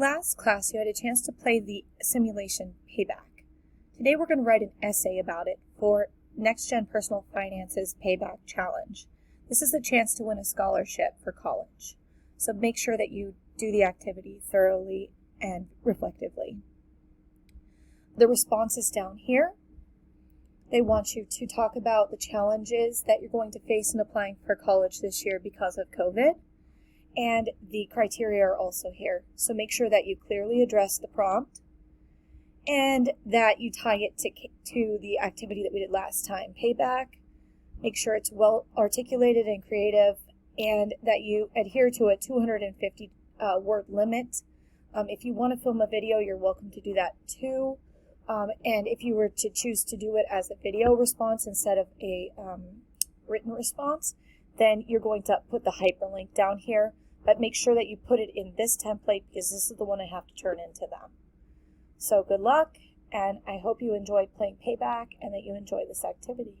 Last class, you had a chance to play the simulation Payback. Today, we're going to write an essay about it for Next Gen Personal Finance's Payback Challenge. This is a chance to win a scholarship for college. So make sure that you do the activity thoroughly and reflectively. The response is down here. They want you to talk about the challenges that you're going to face in applying for college this year because of COVID. And the criteria are also here. So make sure that you clearly address the prompt and that you tie it to the activity that we did last time, Payback. Make sure it's well articulated and creative, and that you adhere to a 250 word limit. If you want to film a video, you're welcome to do that too. And if you were to choose to do it as a video response instead of a written response, then you're going to put the hyperlink down here. But make sure that you put it in this template because this is the one I have to turn into them. So good luck, and I hope you enjoyed playing Payback and that you enjoy this activity.